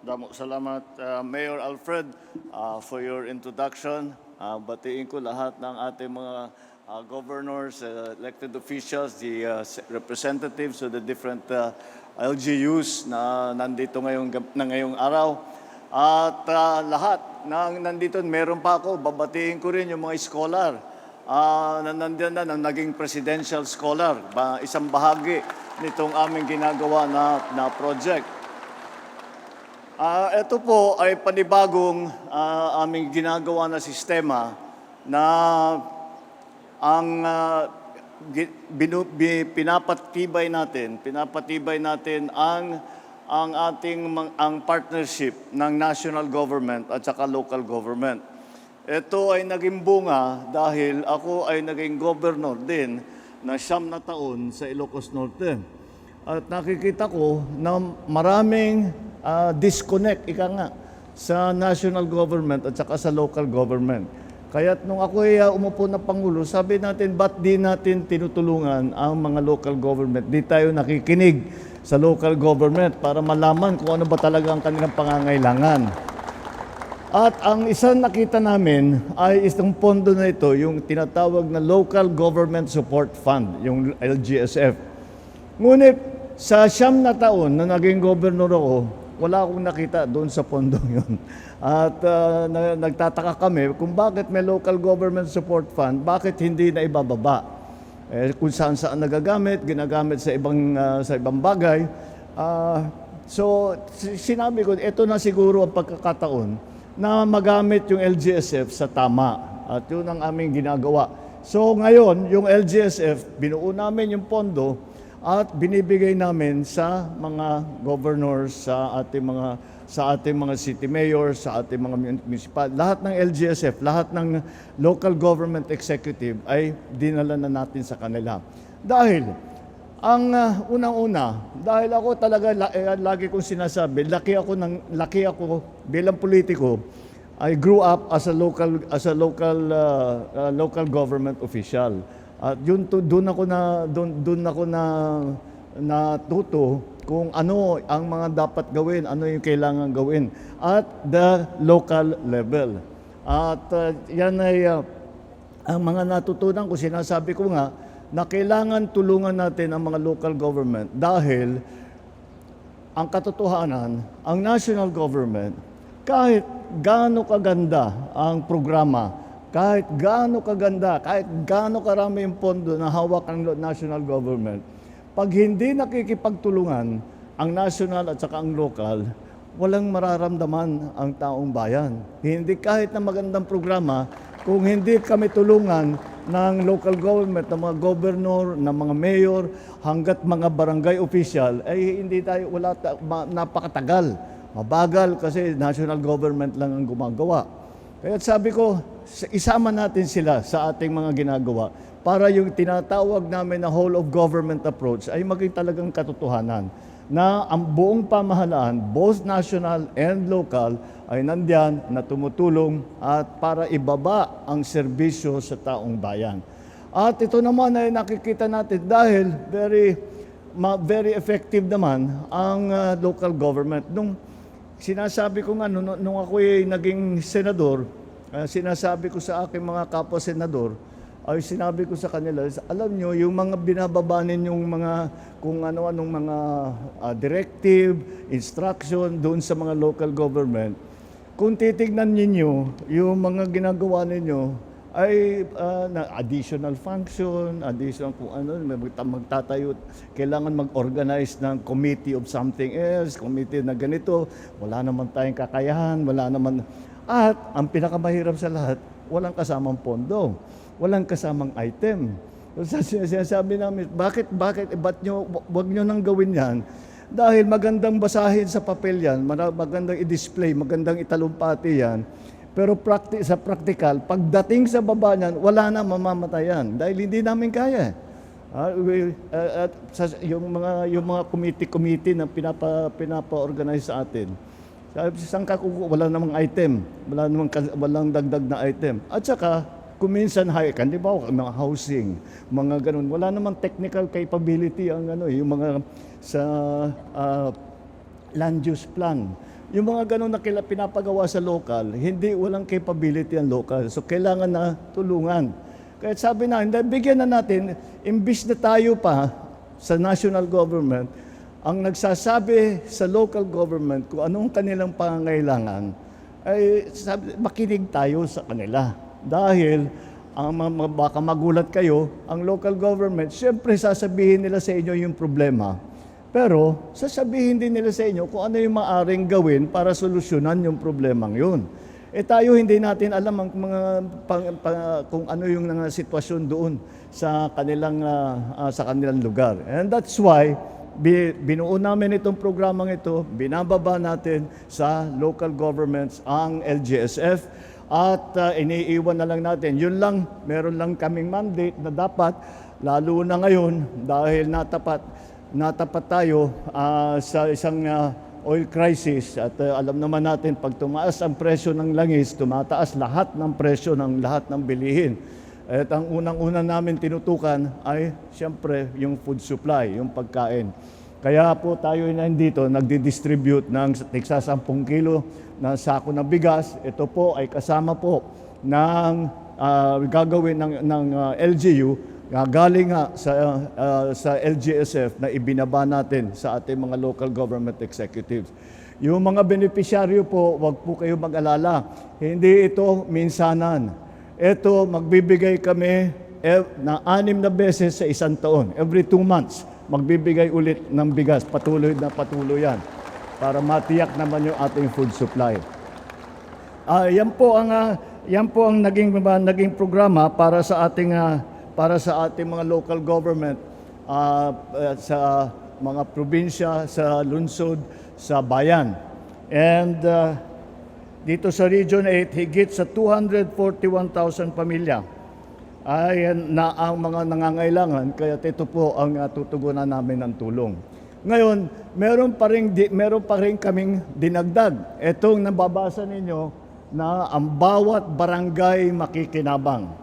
Damo salamat, Mayor Alfred, for your introduction. Batiin ko lahat ng ating mga governors, elected officials, the representatives of the different LGUs na nandito ngayong araw. At lahat na nandito, meron pa ako, babatiin ko rin yung mga scholar na nandiyan na naging presidential scholar, isang bahagi nitong aming ginagawa na project. Ito po ay panibagong aming ginagawa na sistema na ang pinapatibay natin ang ating partnership ng national government at saka local government. Ito ay naging bunga dahil ako ay naging governor din na 9 na taon sa Ilocos Norte. At nakikita ko na maraming disconnect, sa national government at saka sa local government. Kaya't nung ako ay umupo na Pangulo, sabi natin, ba't di natin tinutulungan ang mga local government? Di tayo nakikinig sa local government para malaman kung ano ba talaga ang kanilang pangangailangan. At ang isang nakita namin ay isang pondo na ito, yung tinatawag na Local Government Support Fund, yung LGSF. Ngunit sa 9 na taon na naging gobernador ako, wala akong nakita doon sa pondong yun. At nagtataka kami kung bakit may Local Government Support Fund, bakit hindi na ibababa. Kung saan ginagamit sa ibang bagay. So sinabi ko, ito na siguro ang pagkakataon na magamit yung LGSF sa tama. At yun ang aming ginagawa. So ngayon, yung LGSF, binuo namin yung pondo at binibigay namin sa mga governors, sa ating mga city mayors, sa ating mga municipal. Lahat ng LGSF, lahat ng local government executive ay dinala na natin sa kanila. Dahil ang unang-una, dahil ako talaga lagi kong sinasabi, laki ako bilang politiko. I grew up as a local government official. At doon ako natuto kung ano ang mga dapat gawin, ano yung kailangan gawin at the local level. At yan ay ang mga natutunan ko, sinasabi ko nga na kailangan tulungan natin ang mga local government dahil ang katotohanan, ang national government, kahit gaano kaganda ang programa, kahit gaano kaganda, kahit gaano karami yung pondo na hawak ng national government, pag hindi nakikipagtulungan ang national at saka ang local, walang mararamdaman ang taong bayan. Hindi kahit na magandang programa, kung hindi kami tulungan ng local government, ng mga governor, ng mga mayor, hanggat mga barangay official, ay hindi tayo, napakatagal. Mabagal kasi national government lang ang gumagawa. Kaya sabi ko, isama natin sila sa ating mga ginagawa para yung tinatawag namin na whole of government approach ay maging talagang katotohanan na ang buong pamahalaan, both national and local, ay nandyan na tumutulong at para ibaba ang serbisyo sa taong bayan. At ito naman ay nakikita natin dahil very effective naman ang local government. Nung sinasabi ko nga, nung ako ay naging senador, sinasabi ko sa aking mga kapwa-senador, ay sinabi ko sa kanila, alam nyo, yung mga binababa ninyong mga, kung ano-anong mga directive, instruction doon sa mga local government, kung titignan ninyo, yung mga ginagawa ninyo, ay additional function, additional kung ano, magtatayo, kailangan mag-organize ng committee of something else, committee na ganito, wala naman tayong kakayahan, wala naman. At ang pinakamahirap sa lahat, walang kasamang pondo, walang kasamang item. So sinasabi namin, ba't wag nyo nang gawin yan? Dahil magandang basahin sa papel yan, magandang i-display, magandang italumpati yan, pero sa practical, pagdating sa baba niyan, wala na mamamatayan dahil hindi namin kaya. Yung mga committee na pinapa-organize sa atin. Saan ka wala namang item, walang dagdag na item. At saka kuminsan di ba, mga housing, mga ganun. Wala namang technical capability ang yung mga sa land use plan. Yung mga ganun na pinapagawa sa local, hindi walang capability ang local. So kailangan na tulungan. Kaya sabi na, hindi, bigyan na natin, imbis na tayo pa sa national government, ang nagsasabi sa local government kung anong kanilang pangangailangan, ay makinig tayo sa kanila. Dahil, baka magulat kayo, ang local government, siyempre sasabihin nila sa inyo yung problema. Pero, sasabihin din nila sa inyo kung ano yung maaring gawin para solusyonan yung problemang yun. Tayo hindi natin alam ang mga kung ano yung sitwasyon doon sa kanilang lugar. And that's why binuo namin itong programang ito, binababa natin sa local governments ang LGSF at iniiwan na lang natin. Yun lang, meron lang kaming mandate na dapat, lalo na ngayon dahil natapat tayo sa isang oil crisis at alam naman natin pag tumaas ang presyo ng langis, tumataas lahat ng presyo ng lahat ng bilihin. At ang unang-una namin tinutukan ay siyempre yung food supply, yung pagkain. Kaya po tayo nandito nagdi-distribute ng tigsa 10 kilo na sako ng bigas. Ito po ay kasama po ng gagawin ng LGU galing nga sa LGSF na ibinaba natin sa ating mga local government executives. Yung mga beneficiaryo po, wag po kayo mag-alala. Hindi ito minsanan. Ito, magbibigay kami na 6 na beses sa isang taon. Every 2 months, magbibigay ulit ng bigas. Patuloy na patuloy yan para matiyak naman yung ating food supply. Yan po ang naging programa para sa ating mga local government sa mga probinsya, sa lungsod, sa bayan. And dito sa Region 8, higit sa 241,000 pamilya ay na ang mga nangangailangan, kaya ito po ang tutugunan namin ng tulong. Ngayon, meron pa rin kaming dinagdag. Itong nababasa ninyo na ang bawat barangay makikinabang.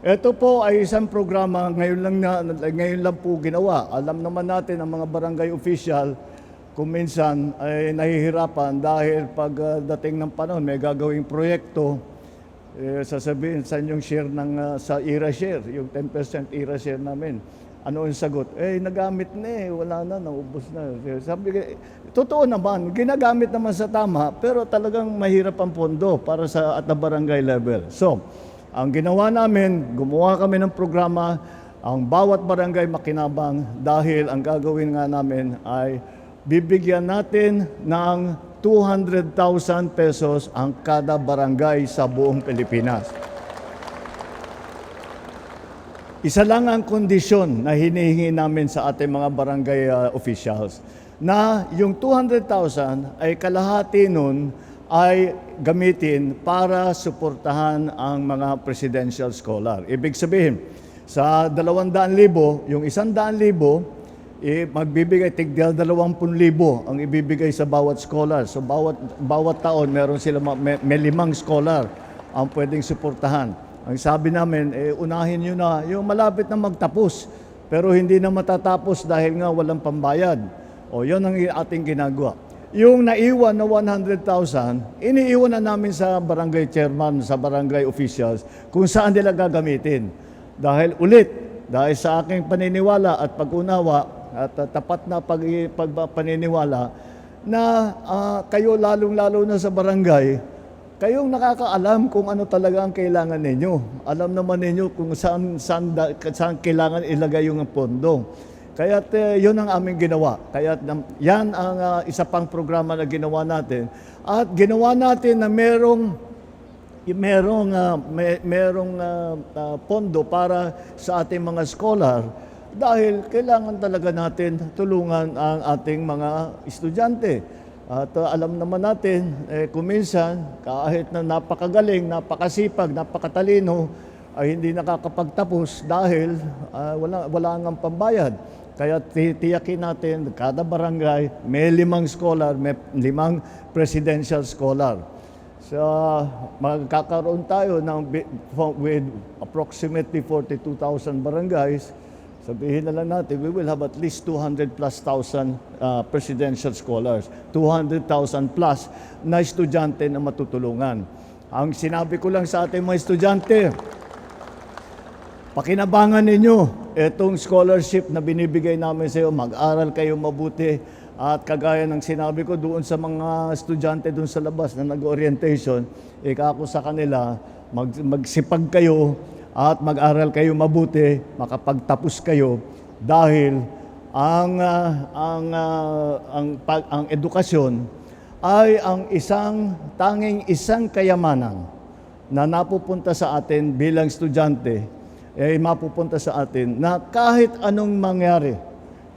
Ito po ay isang programa ngayon lang po ginawa. Alam naman natin ang mga barangay official kung minsan ay nahihirapan dahil pagdating ng panahon may gagawing proyekto, sasabihin sa inyong share sa IRA share, yung 10% IRA share namin. Ano ang sagot? Nagamit na wala na, naubos na. Sabi, totoo naman, ginagamit naman sa tama, pero talagang mahirap ang pondo para at the barangay level. So, ang ginawa namin, gumawa kami ng programa, ang bawat barangay makinabang dahil ang gagawin nga namin ay bibigyan natin ng 200,000 pesos ang kada barangay sa buong Pilipinas. Isa lang ang kondisyon na hinihingi namin sa ating mga barangay officials na yung 200,000 ay kalahati nun ay gamitin para suportahan ang mga presidential scholar. Ibig sabihin, sa 200,000, yung 100,000, magbibigay tig 20,000 ang ibibigay sa bawat scholar. So bawat taon meron sila may 5 scholar ang pwedeng suportahan. Ang sabi namin, unahin nyo na yung malapit na magtapos, pero hindi na matatapos dahil nga walang pambayad. O yun ang ating ginagawa. Yung naiwan na 100,000, iniiwan na namin sa barangay chairman, sa barangay officials, kung saan nila gagamitin. Dahil sa aking paniniwala at pag-unawa at tapat na paniniwala na kayo lalong-lalo na sa barangay, kayong nakakaalam kung ano talaga ang kailangan ninyo. Alam naman ninyo kung saan kailangan ilagay yung pondo. Kaya yun ang aming ginawa. Kaya yan ang isa pang programa na ginawa natin. At ginawa natin na merong pondo para sa ating mga scholar dahil kailangan talaga natin tulungan ang ating mga estudyante. At alam naman natin, kung minsan, kahit na napakagaling, napakasipag, napakatalino, ay hindi nakakapagtapos dahil wala ngang pambayad. Kaya tiyakin natin, kada barangay may 5 scholar, may 5 presidential scholar. So, magkakaroon tayo with approximately 42,000 barangays. Sabihin na lang natin, we will have at least 200 plus thousand presidential scholars, 200,000 plus na estudyante na matutulungan. Ang sinabi ko lang sa ating mga estudyante, pakinabangan ninyo itong scholarship na binibigay namin sa iyo, mag-aral kayo mabuti, at kagaya ng sinabi ko doon sa mga estudyante doon sa labas na nag-orientation, ikako sa kanila, magsipag kayo at mag-aral kayo mabuti, makapagtapos kayo dahil ang edukasyon ay ang tanging isang kayamanan na napupunta sa atin bilang estudyante, ay mapupunta sa atin na kahit anong mangyari,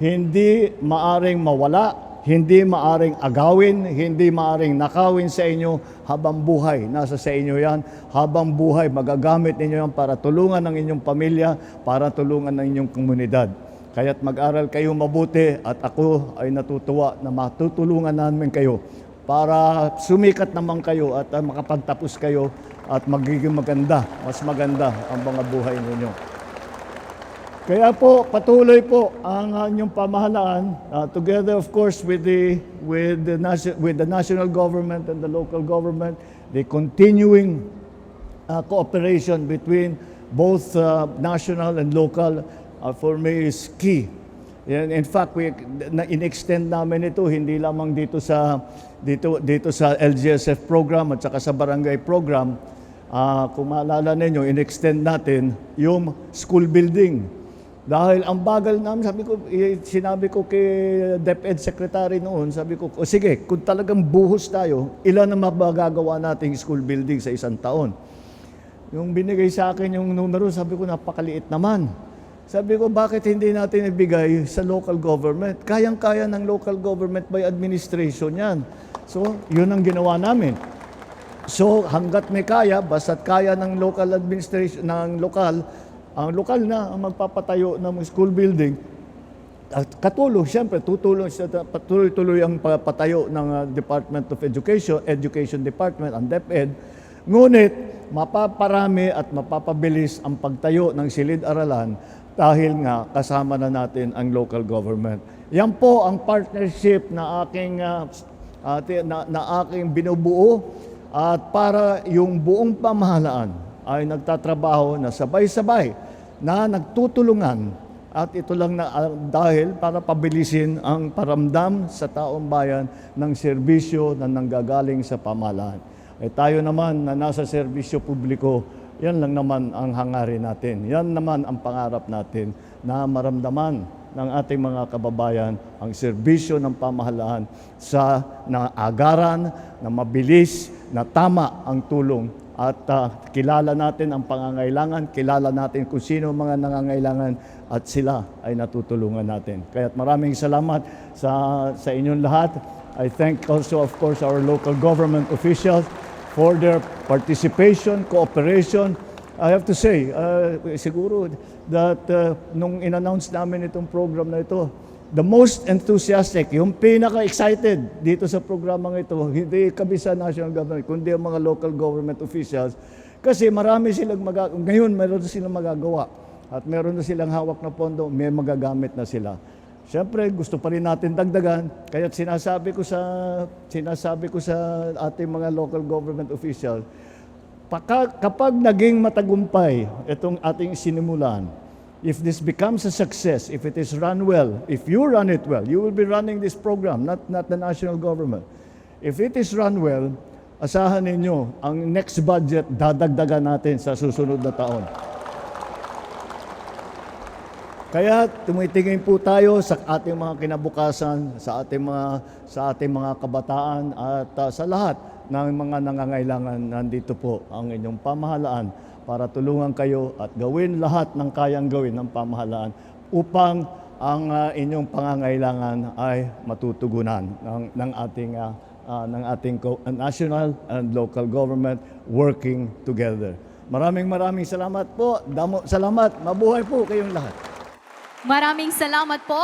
hindi maaring mawala, hindi maaring agawin, hindi maaring nakawin sa inyo habang buhay. Nasa sa inyo yan, habang buhay, magagamit ninyo yan para tulungan ang inyong pamilya, para tulungan ang inyong komunidad. Kaya't mag-aral kayo mabuti at ako ay natutuwa na matutulungan namin kayo para sumikat naman kayo at makapagtapos kayo at magiging maganda, mas maganda ang mga buhay ninyo. Kaya po, patuloy po ang inyong pamahalaan, together of course with the national government and the local government, the continuing cooperation between both national and local for me is key. In fact, in-extend namin ito hindi lamang dito sa LGSF program at saka sa barangay program. Kung maalala ninyo, in-extend natin yung school building. Dahil ang bagal namin, sinabi ko kay DepEd Secretary noon, sabi ko, o sige, kung talagang buhos tayo, ilan na magagawa nating school building sa isang taon? Yung binigay sa akin yung numero, sabi ko, napakaliit naman. Sabi ko, bakit hindi natin ibigay sa local government? Kayang-kaya ng local government by administration yan. So, yun ang ginawa namin. So, hanggat may kaya, basta't kaya ng local administration, ng lokal, ang lokal na ang magpapatayo ng school building, at katulong, siyempre, tuloy-tuloy ang patayo ng Department of Education Department, ang DepEd. Ngunit, mapaparami at mapapabilis ang pagtayo ng silid-aralan dahil nga kasama na natin ang local government. Yan po ang partnership na aking binubuo at para yung buong pamahalaan ay nagtatrabaho na sabay-sabay na nagtutulungan at ito lang na dahil para pabilisin ang paramdam sa taong bayan ng serbisyo na nanggagaling sa pamahalaan. Tayo naman na nasa serbisyo publiko, yan lang naman ang hangarin natin. Yan naman ang pangarap natin na maramdaman ng ating mga kababayan ang serbisyo ng pamahalaan sa naagaran, na mabilis, na tama ang tulong at kilala natin ang pangangailangan, kilala natin kung sino mga nangangailangan at sila ay natutulungan natin. Kaya't maraming salamat sa inyong lahat. I thank also of course our local government officials for their participation, cooperation. I have to say, siguro that nung in-announce namin itong program na ito, the most enthusiastic, yung pinaka-excited dito sa programang ito, hindi kami sa national government, kundi ang mga local government officials. Kasi marami silang ngayon meron na silang magagawa at meron na silang hawak na pondo, may magagamit na sila. Siyempre, gusto pa rin natin dagdagan, kaya sinasabi ko sa ating mga local government officials, kapag naging matagumpay itong ating sinimulan, if this becomes a success, if it is run well, if you run it well, you will be running this program, not the national government. If it is run well, asahan ninyo, ang next budget, dadagdagan natin sa susunod na taon. Kaya tumitingin po tayo sa ating mga kinabukasan, sa ating mga kabataan at sa lahat ng mga nangangailangan. Nandito po ang inyong pamahalaan para tulungan kayo at gawin lahat ng kayang gawin ng pamahalaan upang ang inyong pangangailangan ay matutugunan ng ating national and local government working together. Maraming salamat po. Salamat. Mabuhay po kayong lahat. Maraming salamat po.